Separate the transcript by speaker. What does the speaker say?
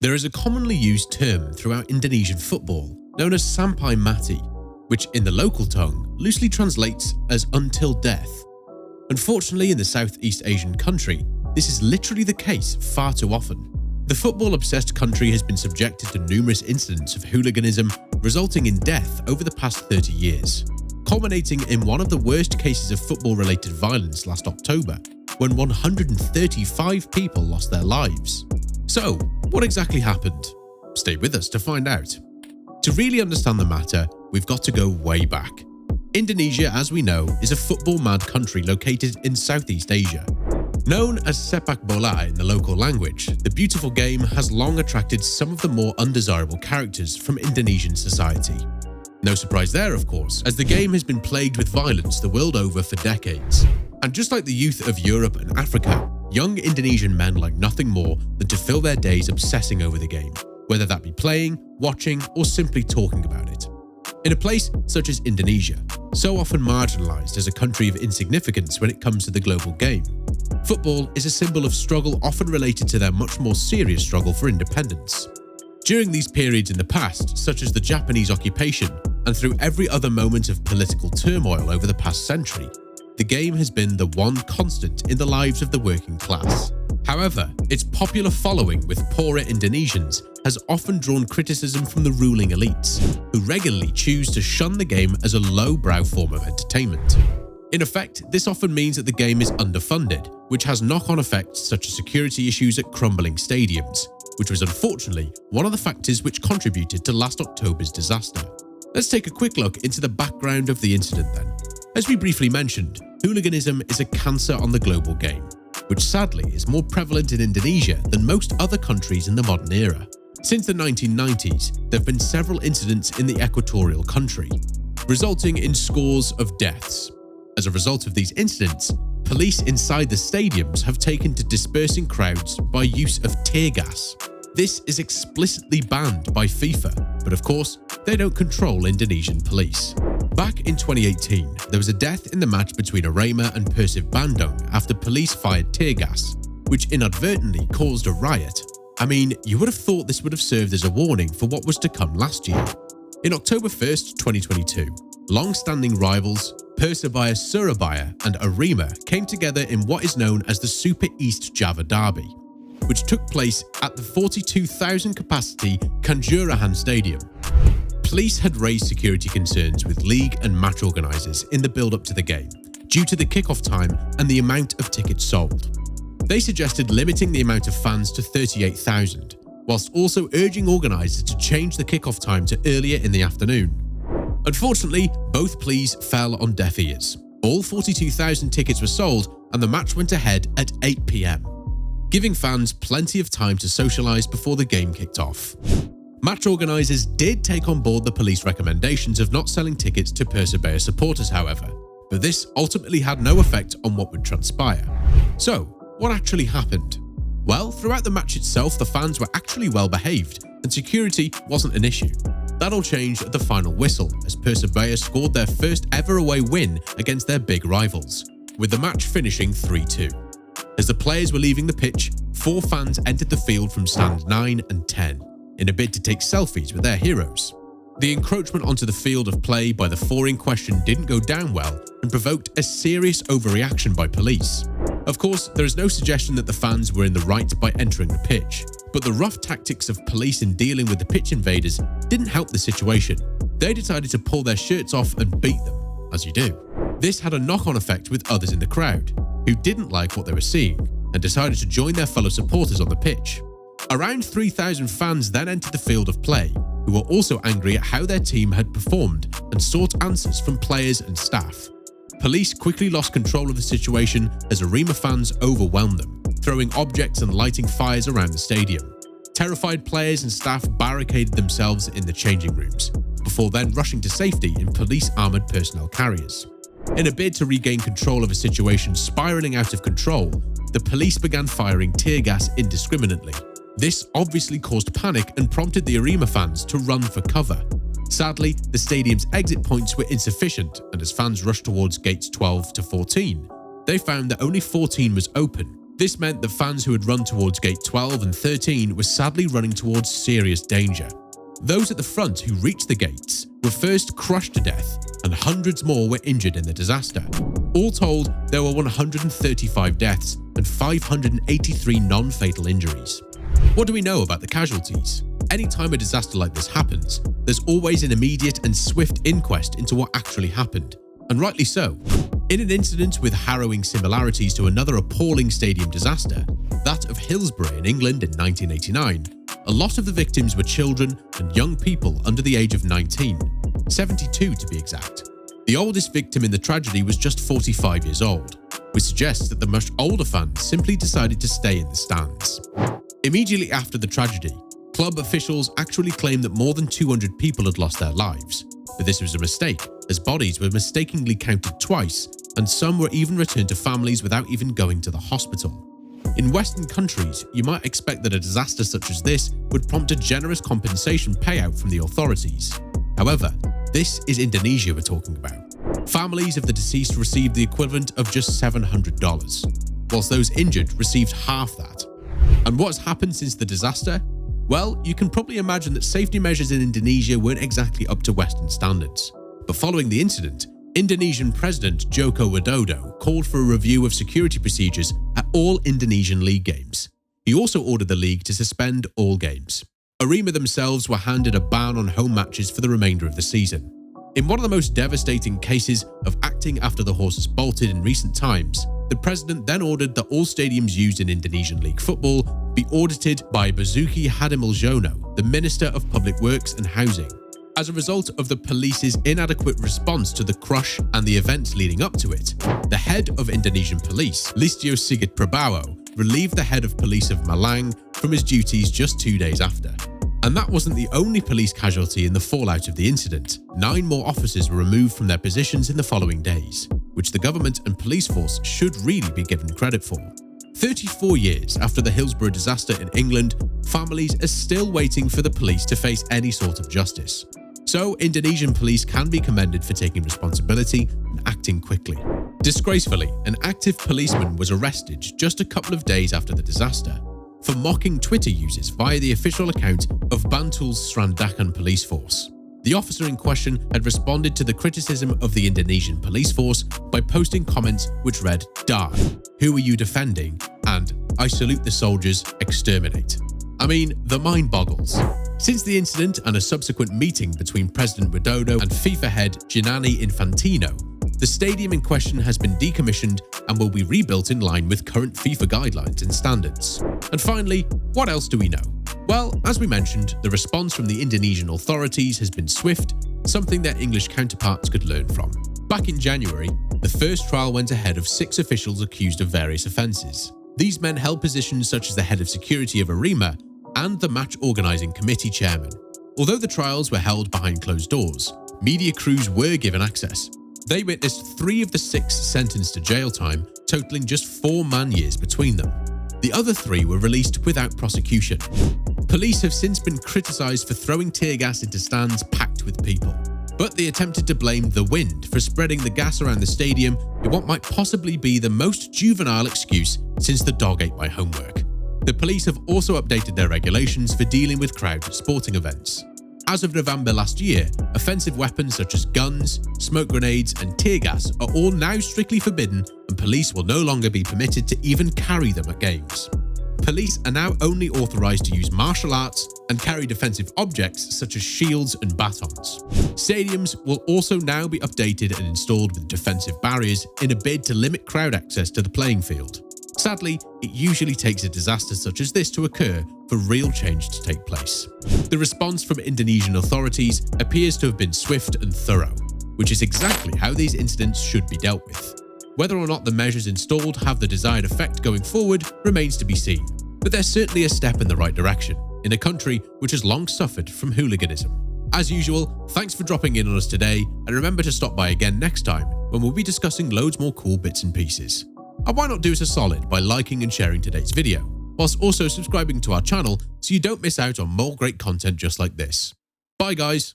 Speaker 1: There is a commonly used term throughout Indonesian football known as sampai mati, which in the local tongue loosely translates as until death. Unfortunately, in the Southeast Asian country, this is literally the case far too often. The football-obsessed country has been subjected to numerous incidents of hooliganism, resulting in death over the past 30 years, culminating in one of the worst cases of football-related violence last October, when 135 people lost their lives. So, what exactly happened? Stay with us to find out. To really understand the matter, we've got to go way back. Indonesia, as we know, is a football-mad country located in Southeast Asia. Known as sepak bola in the local language, the beautiful game has long attracted some of the more undesirable characters from Indonesian society. No surprise there, of course, as the game has been plagued with violence the world over for decades. And just like the youth of Europe and Africa, young Indonesian men like nothing more than to fill their days obsessing over the game, whether that be playing, watching, or simply talking about it. In a place such as Indonesia, so often marginalized as a country of insignificance when it comes to the global game, football is a symbol of struggle often related to their much more serious struggle for independence. During these periods in the past, such as the Japanese occupation, and through every other moment of political turmoil over the past century, the game has been the one constant in the lives of the working class. However, its popular following with poorer Indonesians has often drawn criticism from the ruling elites, who regularly choose to shun the game as a low-brow form of entertainment. In effect, this often means that the game is underfunded, which has knock-on effects such as security issues at crumbling stadiums, which was unfortunately one of the factors which contributed to last October's disaster. Let's take a quick look into the background of the incident then. As we briefly mentioned, hooliganism is a cancer on the global game, which sadly is more prevalent in Indonesia than most other countries in the modern era. Since the 1990s, there have been several incidents in the equatorial country, resulting in scores of deaths. As a result of these incidents, police inside the stadiums have taken to dispersing crowds by use of tear gas. This is explicitly banned by FIFA, but of course, they don't control Indonesian police. Back in 2018, there was a death in the match between Arema and Persib Bandung after police fired tear gas, which inadvertently caused a riot. I mean, you would have thought this would have served as a warning for what was to come last year. In October 1st, 2022, long-standing rivals Persebaya Surabaya and Arema came together in what is known as the Super East Java Derby, which took place at the 42,000 capacity Kanjuruhan Stadium. Police had raised security concerns with league and match organisers in the build-up to the game, due to the kickoff time and the amount of tickets sold. They suggested limiting the amount of fans to 38,000, whilst also urging organisers to change the kickoff time to earlier in the afternoon. Unfortunately, both pleas fell on deaf ears. All 42,000 tickets were sold and the match went ahead at 8 p.m, giving fans plenty of time to socialise before the game kicked off. Match organisers did take on board the police recommendations of not selling tickets to Persebaya supporters, however, but this ultimately had no effect on what would transpire. So, what actually happened? Well, throughout the match itself, the fans were actually well behaved and security wasn't an issue. That all changed at the final whistle as Persebaya scored their first ever away win against their big rivals, with the match finishing 3-2. As the players were leaving the pitch, 4 fans entered the field from stand 9 and 10 in a bid to take selfies with their heroes. The encroachment onto the field of play by the 4 in question didn't go down well and provoked a serious overreaction by police. Of course, there is no suggestion that the fans were in the right by entering the pitch, but the rough tactics of police in dealing with the pitch invaders didn't help the situation. They decided to pull their shirts off and beat them, as you do. This had a knock-on effect with others in the crowd, who didn't like what they were seeing and decided to join their fellow supporters on the pitch. Around 3,000 fans then entered the field of play, who were also angry at how their team had performed and sought answers from players and staff. Police quickly lost control of the situation as Arema fans overwhelmed them, throwing objects and lighting fires around the stadium. Terrified players and staff barricaded themselves in the changing rooms, before then rushing to safety in police armoured personnel carriers. In a bid to regain control of a situation spiralling out of control, the police began firing tear gas indiscriminately. This obviously caused panic and prompted the Arema fans to run for cover. Sadly, the stadium's exit points were insufficient, and as fans rushed towards gates 12 to 14, they found that only 14 was open, This meant that fans who had run towards gate 12 and 13 were sadly running towards serious danger. Those at the front who reached the gates were first crushed to death, and hundreds more were injured in the disaster. All told, there were 135 deaths and 583 non-fatal injuries. What do we know about the casualties? Anytime a disaster like this happens, there's always an immediate and swift inquest into what actually happened, and rightly so. In an incident with harrowing similarities to another appalling stadium disaster, that of Hillsborough in England in 1989, a lot of the victims were children and young people under the age of 19, 72 to be exact. The oldest victim in the tragedy was just 45 years old, which suggests that the much older fans simply decided to stay in the stands. Immediately after the tragedy, club officials actually claimed that more than 200 people had lost their lives, but this was a mistake, as bodies were mistakenly counted twice, and some were even returned to families without even going to the hospital. In Western countries, you might expect that a disaster such as this would prompt a generous compensation payout from the authorities. However, this is Indonesia we're talking about. Families of the deceased received the equivalent of just $700, whilst those injured received half that. And what's happened since the disaster? Well, you can probably imagine that safety measures in Indonesia weren't exactly up to Western standards. But following the incident, Indonesian President Joko Widodo called for a review of security procedures at all Indonesian league games. He also ordered the league to suspend all games. Arema themselves were handed a ban on home matches for the remainder of the season. In one of the most devastating cases of acting after the horses bolted in recent times, the president then ordered that all stadiums used in Indonesian league football be audited by Basuki Hadimuljono, the Minister of Public Works and Housing. As a result of the police's inadequate response to the crush and the events leading up to it, the head of Indonesian police, Listio Sigit Prabowo, relieved the head of police of Malang from his duties just 2 days after. And that wasn't the only police casualty in the fallout of the incident. 9 more officers were removed from their positions in the following days, which the government and police force should really be given credit for. 34 years after the Hillsborough disaster in England, families are still waiting for the police to face any sort of justice. So, Indonesian police can be commended for taking responsibility and acting quickly. Disgracefully, an active policeman was arrested just a couple of days after the disaster for mocking Twitter users via the official account of Bantul's Srandakan police force. The officer in question had responded to the criticism of the Indonesian police force by posting comments which read, "Die, who are you defending?" and "I salute the soldiers, exterminate." I mean, the mind boggles. Since the incident and a subsequent meeting between President Widodo and FIFA head Gianni Infantino, the stadium in question has been decommissioned and will be rebuilt in line with current FIFA guidelines and standards. And finally, what else do we know? Well, as we mentioned, the response from the Indonesian authorities has been swift, something their English counterparts could learn from. Back in January, the first trial went ahead of 6 officials accused of various offences. These men held positions such as the head of security of Arema and the match organising committee chairman. Although the trials were held behind closed doors, media crews were given access. They witnessed 3 of the 6 sentenced to jail time, totaling just 4 man-years between them. The other 3 were released without prosecution. Police have since been criticised for throwing tear gas into stands packed with people, but they attempted to blame the wind for spreading the gas around the stadium in what might possibly be the most juvenile excuse since the dog ate my homework. The police have also updated their regulations for dealing with crowd sporting events. As of November last year, offensive weapons such as guns, smoke grenades and tear gas are all now strictly forbidden, and police will no longer be permitted to even carry them at games. Police are now only authorised to use martial arts and carry defensive objects such as shields and batons. Stadiums will also now be updated and installed with defensive barriers in a bid to limit crowd access to the playing field. Sadly, it usually takes a disaster such as this to occur for real change to take place. The response from Indonesian authorities appears to have been swift and thorough, which is exactly how these incidents should be dealt with. Whether or not the measures installed have the desired effect going forward remains to be seen, but they're certainly a step in the right direction, in a country which has long suffered from hooliganism. As usual, thanks for dropping in on us today, and remember to stop by again next time when we'll be discussing loads more cool bits and pieces. And why not do us a solid by liking and sharing today's video, whilst also subscribing to our channel so you don't miss out on more great content just like this. Bye guys!